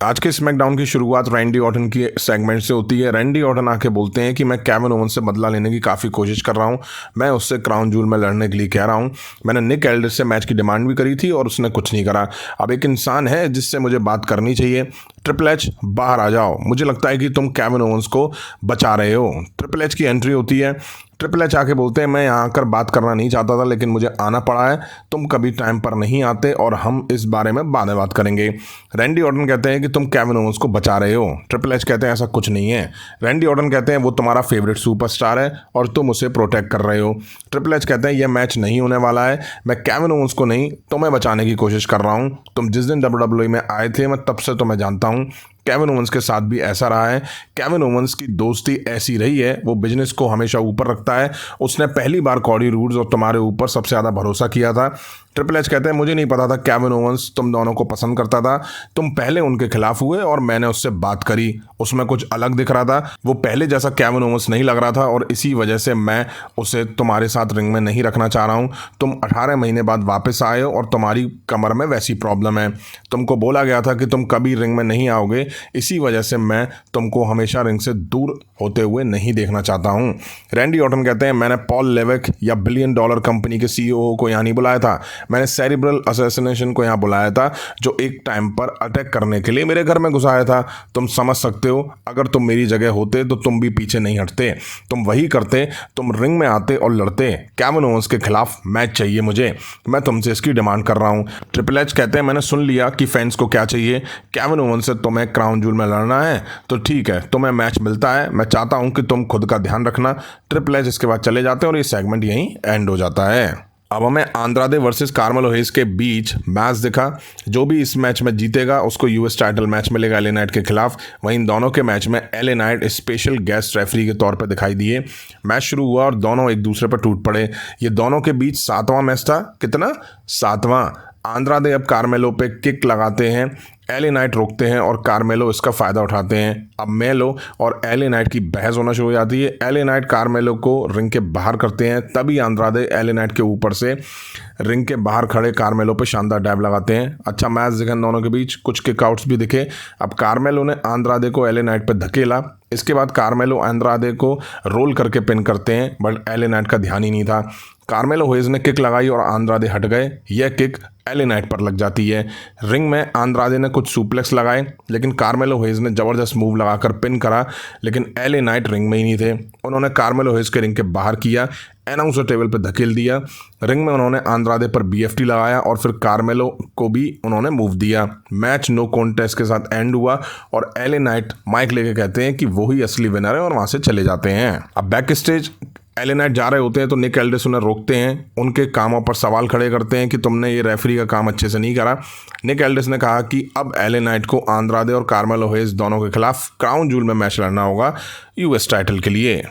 आज के स्मैकडाउन की शुरुआत रैंडी ऑर्टन की सेगमेंट से होती है। रैंडी ऑर्टन आके बोलते हैं कि मैं केविन ओवन से बदला लेने की काफ़ी कोशिश कर रहा हूं, मैं उससे क्राउन जूल में लड़ने के लिए कह रहा हूं। मैंने निक एल्डिस से मैच की डिमांड भी करी थी और उसने कुछ नहीं करा। अब एक इंसान है जिससे मुझे बात करनी चाहिए। ट्रिपल एच बाहर आ जाओ, मुझे लगता है कि तुम केविन ओवंस को बचा रहे हो। ट्रिपल एच की एंट्री होती है। ट्रिपल एच आके बोलते हैं मैं यहाँ आकर बात करना नहीं चाहता था लेकिन मुझे आना पड़ा है, तुम कभी टाइम पर नहीं आते और हम इस बारे में बाद में बात करेंगे। रैंडी ऑर्टन कहते हैं कि तुम केविन ओवंस को बचा रहे हो। ट्रिपल एच कहते हैं ऐसा कुछ नहीं है। रैंडी ऑर्टन कहते हैं वो तुम्हारा फेवरेट सुपरस्टार है और तुम उसे प्रोटेक्ट कर रहे हो। ट्रिपल एच कहते हैं यह मैच नहीं होने वाला है, मैं केविन ओवंस को नहीं तुम्हें बचाने की कोशिश कर रहा हूँ। तुम जिस दिन WWE में आए थे मैं तब से तुम्हें जानता हूँ, केविन ओवंस के साथ भी ऐसा रहा है। केविन ओवंस की दोस्ती ऐसी रही है, वो बिजनेस को हमेशा ऊपर रखता है। उसने पहली बार कॉडी रूड्स और तुम्हारे ऊपर सबसे ज़्यादा भरोसा किया था। ट्रिपल एच कहते हैं मुझे नहीं पता था केविन ओवंस तुम दोनों को पसंद करता था, तुम पहले उनके खिलाफ हुए और मैंने उससे बात करी, उसमें कुछ अलग दिख रहा था, वो पहले जैसा केविन ओवंस नहीं लग रहा था और इसी वजह से मैं उसे तुम्हारे साथ रिंग में नहीं रखना चाह रहा हूँ। तुम 18 महीने बाद वापस आए हो और तुम्हारी कमर में वैसी प्रॉब्लम है, तुमको बोला गया था कि तुम कभी रिंग में नहीं आओगे, इसी वजह से मैं तुमको हमेशा रिंग से दूर होते हुए नहीं देखना चाहता हूं। रैंडी ऑर्टन कहते हैं मैंने पॉल लेवेक या $1 बिलियन कंपनी के CEO को यहाँ नहीं बुलाया था, मैंने सेरिब्रल असैसिनेशन को यहाँ बुलाया था जो एक टाइम पर अटैक करने के लिए मेरे घर में घुसाया था। तुम समझ सकते हो, अगर तुम मेरी जगह होते तो तुम भी पीछे नहीं हटते, तुम वही करते, तुम रिंग में आते और लड़ते। केविन ओवंस के खिलाफ मैच चाहिए मुझे, मैं तुमसे इसकी डिमांड कर रहा हूँ। ट्रिपल एच कहते हैं मैंने सुन लिया कि फैंस को क्या चाहिए, केविन ओवंस से तुम्हें क्राउन जूल में लड़ना है तो ठीक है, तुम्हें मैच मिलता है, मैं चाहता हूं कि तुम खुद का ध्यान रखना। ट्रिपल एच इसके बाद चले जाते हैं और ये सेगमेंट यहीं एंड हो जाता है। अब हमें आंद्रादे वर्सेस कार्मेलो हेज के बीच मैच दिखा। जो भी इस मैच में जीतेगा उसको यूएस टाइटल मैच मिलेगा एले नाइट के खिलाफ। वहीं इन दोनों के मैच में LA Knight special guest referee के तौर पर दिखाई दिए। मैच शुरू हुआ और दोनों एक दूसरे पर टूट पड़े। ये दोनों के बीच 7वां मैच था। कितना? 7वां। आंद्रादे अब कार्मेलो पे किक लगाते हैं, एले नाइट रोकते हैं और कार्मेलो इसका फ़ायदा उठाते हैं। अब मेलो और एले नाइट की बहस होना शुरू हो जाती है। एले नाइट कार्मेलो को रिंग के बाहर करते हैं, तभी आंद्रादे एले नाइट के ऊपर से रिंग के बाहर खड़े कार्मेलो पे शानदार डैब लगाते हैं। अच्छा मैच दिखा इन दोनों के बीच, कुछ किकआउट्स भी दिखे। अब कार्मेलो ने आंद्रादे को एले नाइट पे धकेला, इसके बाद कार्मेलो आंद्रादे को रोल करके पिन करते हैं, बट एले नाइट का ध्यान ही नहीं था। कार्मेलो हेज ने किक लगाई और आंद्रादे हट गए। यह किक एले नाइट पर लग जाती है। रिंग में आंद्रादे ने कुछ सुप्लेक्स लगाए लेकिन कार्मेलो हेज ने ज़बरदस्त मूव लगाकर पिन करा, लेकिन एले नाइट रिंग में ही नहीं थे। उन्होंने कार्मेलो हेज के रिंग के बाहर किया, अनाउंसर टेबल पर धकेल दिया। रिंग में उन्होंने आंद्रादे पर BFT लगाया और फिर कार्मेलो को भी उन्होंने मूव दिया। मैच नो कॉन्टेस्ट के साथ एंड हुआ और एले नाइट माइक लेके कहते हैं कि वो ही असली विनर है और वहाँ से चले जाते हैं। अब बैक स्टेज एले नाइट जा रहे होते हैं तो निक एल्डिस उन्हें रोकते हैं, उनके कामों पर सवाल खड़े करते हैं कि तुमने ये रेफरी का काम अच्छे से नहीं करा। निक एल्डिस ने कहा कि अब एले नाइट को आंद्रादे और कार्मेलो हेज दोनों के खिलाफ क्राउन जूल में मैच लड़ना होगा यूएस टाइटल के लिए।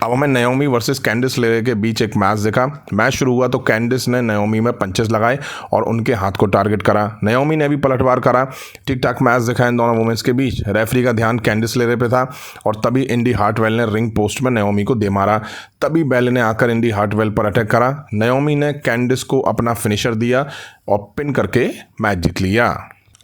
अब हमें नाओमी वर्सेस कैंडिस लेरे के बीच एक मैच दिखा। मैच शुरू हुआ तो कैंडिस ने नाओमी में पंचेस लगाए और उनके हाथ को टारगेट करा। नाओमी ने भी पलटवार करा। ठीक ठाक मैच दिखा इन दोनों वुमेन्स के बीच। रेफरी का ध्यान कैंडिस लेरे पे था और तभी इंडी हार्टवेल ने रिंग पोस्ट में नाओमी को दे मारा। तभी बेले ने आकर इंडी हार्टवेल पर अटैक करा। नाओमी ने कैंडिस को अपना फिनिशर दिया और पिन करके मैच जीत लिया।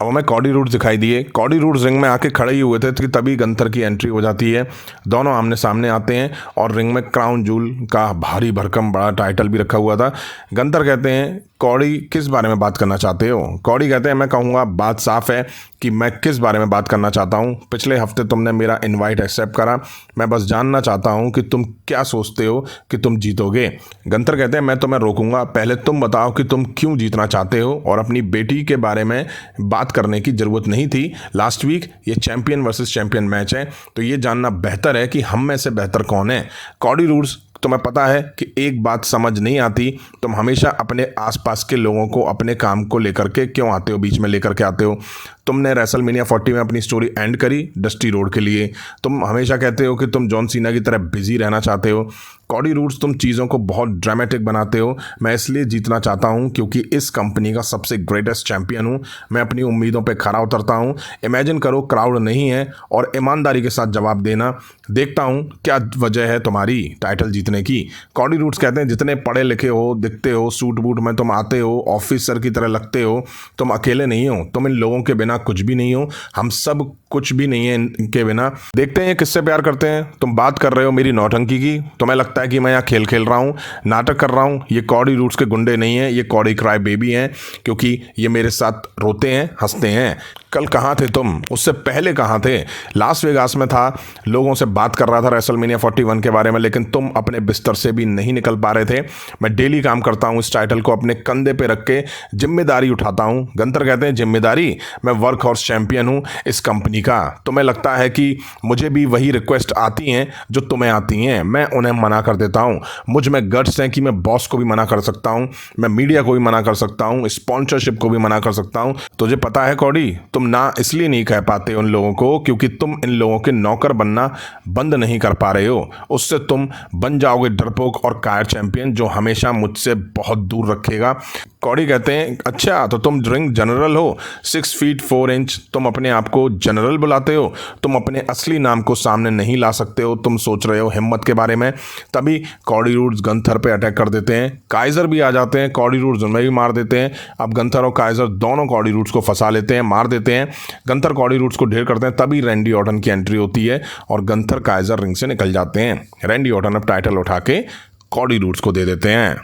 अब हमें कॉडी रूड्स दिखाई दिए। कॉडी रूड्स रिंग में आके खड़े ही हुए थे कि तभी गंथर की एंट्री हो जाती है। दोनों आमने सामने आते हैं और रिंग में क्राउन जूल का भारी भरकम बड़ा टाइटल भी रखा हुआ था। गंथर कहते हैं कॉडी किस बारे में बात करना चाहते हो? कॉडी कहते हैं मैं कहूँगा बात साफ है कि मैं किस बारे में बात करना चाहता हूँ। पिछले हफ्ते तुमने मेरा इनवाइट एक्सेप्ट करा, मैं बस जानना चाहता हूँ कि तुम क्या सोचते हो कि तुम जीतोगे। गंथर कहते हैं मैं तुम्हें रोकूंगा, पहले तुम बताओ कि तुम क्यों जीतना चाहते हो और अपनी बेटी के बारे में बात करने की ज़रूरत नहीं थी। लास्ट वीक ये चैंपियन वर्सेस चैंपियन मैच है तो ये जानना बेहतर है कि हम में से बेहतर कौन है। कॉडी रूड्स तुम्हें पता है कि एक बात समझ नहीं आती, तुम हमेशा अपने आसपास के लोगों को अपने काम को लेकर के क्यों आते हो, बीच में लेकर के आते हो। तुमने रेसलमेनिया 40 में अपनी स्टोरी एंड करी डस्टी रोड के लिए। तुम हमेशा कहते हो कि तुम जॉन सीना की तरह बिजी रहना चाहते हो। कॉडी रूड्स तुम चीज़ों को बहुत ड्रामेटिक बनाते हो। मैं इसलिए जीतना चाहता हूँ क्योंकि इस कंपनी का सबसे ग्रेटेस्ट चैंपियन हूँ। मैं अपनी उम्मीदों पे खरा उतरता हूँ। इमेजिन करो क्राउड नहीं है और ईमानदारी के साथ जवाब देना। देखता हूँ क्या वजह है तुम्हारी टाइटल जीतने की। कॉडी रूड्स कहते हैं जितने पढ़े लिखे हो, दिखते हो, सूट बूट में तुम आते हो, ऑफिसर की तरह लगते हो, तुम अकेले नहीं हो। तुम इन लोगों के बिना बिना कुछ भी नहीं हो, हम सब कुछ भी नहीं है इनके बिना। देखते हैं किससे प्यार करते हैं। तुम बात कर रहे हो मेरी नौटंकी की, तुम्हें लगता है कि मैं यहाँ खेल खेल रहा हूँ, नाटक कर रहा हूँ। ये कॉडी रूट्स के गुंडे नहीं हैं, ये कॉडी क्राई बेबी हैं, क्योंकि ये मेरे साथ रोते हैं, हंसते हैं। कल कहाँ थे तुम? उससे पहले कहाँ थे? लास वेगास में था, लोगों से बात कर रहा था रेसलमेनिया 41 के बारे में, लेकिन तुम अपने बिस्तर से भी नहीं निकल पा रहे थे। मैं डेली काम करता हूँ, इस टाइटल को अपने कंधे पे रख के जिम्मेदारी उठाता हूँ। गंतर कहते हैं जिम्मेदारी? मैं वर्क हॉर्स चैंपियन हूँ इस कंपनी का। तुम्हें लगता है कि मुझे भी वही रिक्वेस्ट आती हैं जो तुम्हें आती हैं, मैं उन्हें मना कर देता हूँ। मुझ में गट्स हैं कि मैं बॉस को भी मना कर सकता हूँ, मैं मीडिया को भी मना कर सकता हूँ, स्पॉन्सरशिप को भी मना कर सकता हूँ। तुझे पता है कॉडी, तुम ना इसलिए नहीं कह पाते उन लोगों को क्योंकि तुम इन लोगों के नौकर बनना बंद नहीं कर पा रहे हो। उससे तुम बन जाओगे डरपोक और कायर चैंपियन जो हमेशा मुझसे बहुत दूर रखेगा। कॉडी कहते हैं अच्छा तो तुम रिंग जनरल हो, 6 फीट 4 इंच, तुम अपने आप को जनरल बुलाते हो, तुम अपने असली नाम को सामने नहीं ला सकते हो, तुम सोच रहे हो हिम्मत के बारे में। तभी कॉडी रूड्स गंथर पे अटैक कर देते हैं, काइजर भी आ जाते हैं, कॉडी रूड्स उनमें भी मार देते हैं। अब गंथर और काइजर दोनों कॉडी रूड्स को फंसा लेते हैं, मार देते हैं। गंथर कॉडी रूड्स को ढेर करते हैं, तभी रैंडी ऑर्टन की एंट्री होती है और गंथर काइजर रिंग से निकल जाते हैं। रैंडी ऑर्टन अब टाइटल उठा के कॉडी रूड्स को दे देते हैं।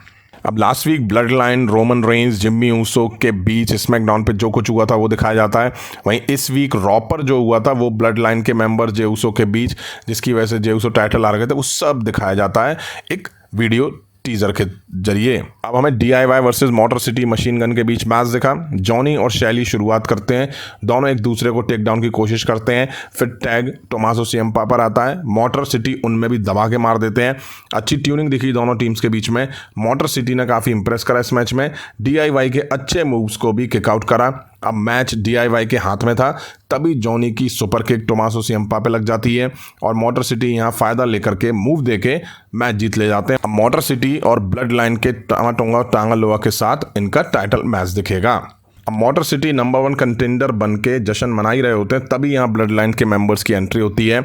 अब last week bloodline, Roman Reigns, Jimmy Uso के बीच स्मैकडाउन पे जो कुछ हुआ था वो दिखाया जाता है। वहीं इस वीक रॉ पर जो हुआ था वो ब्लड लाइन के मेंबर जे ऊसो के बीच, जिसकी वजह से जे ऊसो टाइटल हार गए थे, वो सब दिखाया जाता है एक वीडियो टीजर के जरिए। अब हमें DIY versus motor City Machine gun के बीच मैच दिखा। जॉनी और शैली शुरुआत करते हैं, दोनों एक दूसरे को टेक डाउन की कोशिश करते हैं, फिर टैग टोमासो सिएम्पा पर आता है। मोटर सिटी उनमें भी दबा के मार देते हैं। अच्छी ट्यूनिंग दिखी दोनों टीम्स के बीच में। मोटर सिटी ने काफ़ी इंप्रेस करा इस मैच में, DIY के अच्छे मूव्स को भी किकआउट करा। अब मैच DIY के हाथ में था, तभी जॉनी की सुपर किक टोमासो सिएम्पा पे लग जाती है और मोटर सिटी यहाँ फ़ायदा लेकर के मूव दे के मैच जीत ले जाते हैं। अब मोटर सिटी और ब्लड लाइन के टांगा टांगा लोआ के साथ इनका टाइटल मैच दिखेगा। अब मोटर सिटी नंबर 1 कंटेंडर बन के जश्न मना ही रहे होते हैं, तभी यहाँ ब्लड लाइन के मेंबर्स की एंट्री होती है।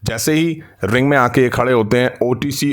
जैसे ही रिंग में आके खड़े होते हैं,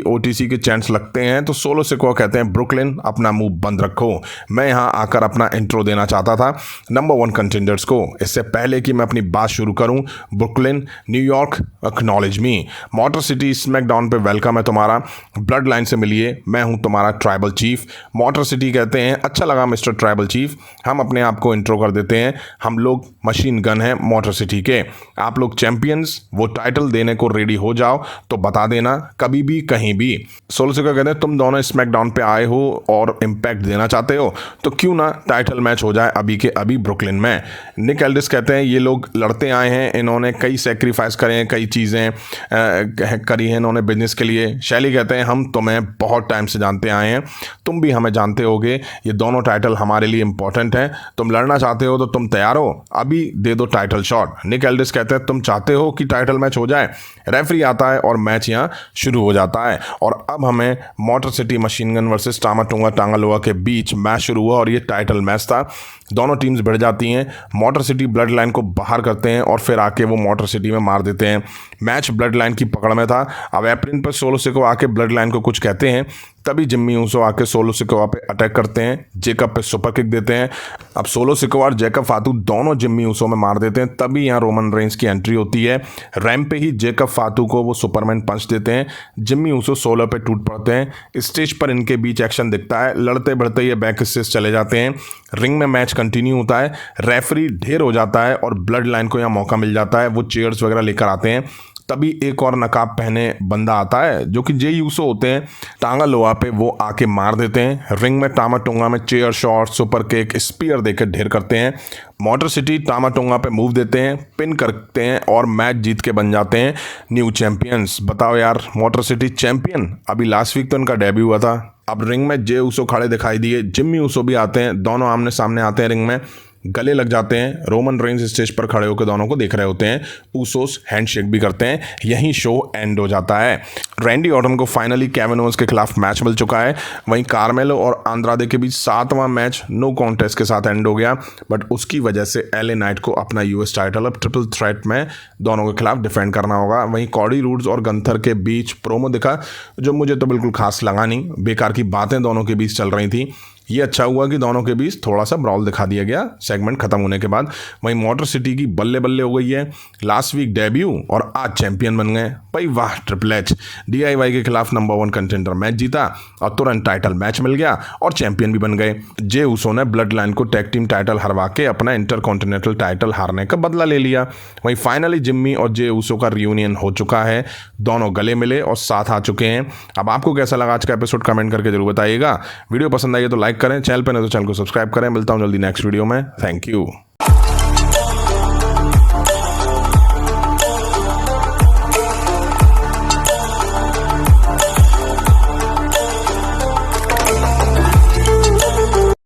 OTC के चैंट्स लगते हैं, तो सोलो सिकोआ कहते हैं ब्रुकलिन अपना मुंह बंद रखो, मैं यहाँ आकर अपना इंट्रो देना चाहता था नंबर 1 कंटेंडर्स को। इससे पहले कि मैं अपनी बात शुरू करूँ, ब्रुकलिन, न्यूयॉर्क, एक्नॉलेज मी। मोटर सिटी स्मैकडाउन पे वेलकम है तुम्हारा, ब्लड लाइन से मिलिए, मैं हूँ तुम्हारा ट्राइबल चीफ। मोटर सिटी कहते हैं अच्छा लगा मिस्टर ट्राइबल चीफ, हम अपने आपको इंट्रो कर देते हैं, हम लोग मशीन गन हैं मोटर सिटी के, आप लोग चैंपियंस, वो टाइटल देने को रेडी हो जाओ तो बता देना कभी भी कहीं भी। सोलो सिकोआ कहते हैं तुम दोनों स्मैकडाउन पे आए हो और इम्पैक्ट देना चाहते हो तो क्यों ना टाइटल मैच हो जाए अभी के अभी ब्रुकलिन में। निक एल्डिस कहते हैं ये लोग लड़ते आए हैं, इन्होंने कई सेक्रीफाइस करे हैं, कई चीज़ें करी हैं इन्होंने बिजनेस के लिए। शैली कहते हैं हम तुम्हें बहुत टाइम से जानते आए हैं, तुम भी हमें जानते होगे, ये दोनों टाइटल हमारे लिए इंपॉर्टेंट हैं, तुम लड़ना चाहते हो तो तुम तैयार हो, अभी दे दो टाइटल शॉट। निक एल्डिस कहते हैं तुम चाहते हो कि टाइटल मैच हो जाए। रेफरी आता है और मैच यहाँ शुरू हो जाता है और अब हमें Motor City Machine Gun versus Tama Tonga Tanga Loa के बीच मैच शुरू हुआ और ये टाइटल मैच था। दोनों टीम्स भिड़ जाती हैं, मोटर सिटी ब्लड लाइन को बाहर करते हैं और फिर आके वो मोटर सिटी में मार देते हैं। मैच ब्लड लाइन की पकड़ में था। अब एप्रिन पर सोलो सिकोआ आके ब्लड लाइन को कुछ कहते हैं, तभी जिम्मी ऊसो आके सोलो सिकोआ पे अटैक करते हैं, जेकब पे सुपर किक देते हैं। अब सोलो सिकोआ और जेकब फातू दोनों जिम्मी ऊसो में मार देते हैं, तभी यहाँ रोमन रेंज की एंट्री होती है। रैंप पे ही जेकब फातू को वो सुपरमैन पंच देते हैं, जिम्मी ऊसो सोलो पे टूट पड़ते हैं। स्टेज पर इनके बीच एक्शन दिखता है, लड़ते बढ़ते ये बैक स्टेज चले जाते हैं। रिंग में मैच कंटिन्यू होता है, रेफरी ढेर हो जाता है और ब्लड लाइन को यहाँ मौका मिल जाता है, वो चेयर्स वगैरह लेकर आते हैं। तभी एक और नकाब पहने बंदा आता है जो कि जे यूसो होते हैं, टांगा लोआ पे वो आके मार देते हैं। रिंग में टामाटोंगा में chair shot, super kick, spear देकर ढेर करते हैं। मोटर सिटी टामाटोंगा पे मूव देते हैं, पिन करते हैं और मैच जीत के बन जाते हैं न्यू चैंपियंस। बताओ यार, मोटर सिटी चैंपियन, अभी लास्ट वीक तो इनका डेब्यू हुआ था। अब रिंग में जे ऊसो खड़े दिखाई दिए, जिम्मी ऊसो भी आते हैं, दोनों आमने सामने आते हैं, रिंग में गले लग जाते हैं। रोमन रेंज स्टेज पर खड़े होकर दोनों को देख रहे होते हैं, ऊसोस हैंडशेक भी करते हैं, यहीं शो एंड हो जाता है। रैंडी ऑर्टन को फाइनली केविन ओवेंस के खिलाफ मैच मिल चुका है। वहीं कार्मेलो और आंद्रादे के बीच 7वां मैच नो कॉन्टेस्ट के साथ एंड हो गया, बट उसकी वजह से LA नाइट को अपना US टाइटल अब ट्रिपल थ्रेट में दोनों के खिलाफ डिफेंड करना होगा। वहीं कॉडी रूड्स और गंथर के बीच प्रोमो दिखा जो मुझे तो बिल्कुल खास लगा नहीं, बेकार की बातें दोनों के बीच चल रही थी। ये अच्छा हुआ कि दोनों के बीच थोड़ा सा ब्रॉल दिखा दिया गया सेगमेंट खत्म होने के बाद। वहीं मोटर सिटी की बल्ले बल्ले हो गई है, लास्ट वीक डेब्यू और आज चैंपियन बन गए भाई। वाह, ट्रिपल एच DIY के खिलाफ नंबर 1 कंटेंडर मैच जीता और तुरंत टाइटल मैच मिल गया और चैंपियन भी बन गए। जे उसो ने ब्लड लाइन को टैग टीम टाइटल हरवा के अपना इंटरकॉन्टिनेंटल टाइटल हारने का बदला ले लिया। वहीं फाइनली जिम्मी और जे उसो का रियूनियन हो चुका है, दोनों गले मिले और साथ आ चुके हैं। अब आपको कैसा लगा आज का एपिसोड कमेंट करके जरूर बताइएगा। वीडियो पसंद आई तो लाइक करें, चैनल पर नहीं तो चैनल को सब्सक्राइब करें। मिलता हूं जल्दी नेक्स्ट वीडियो में। Thank you.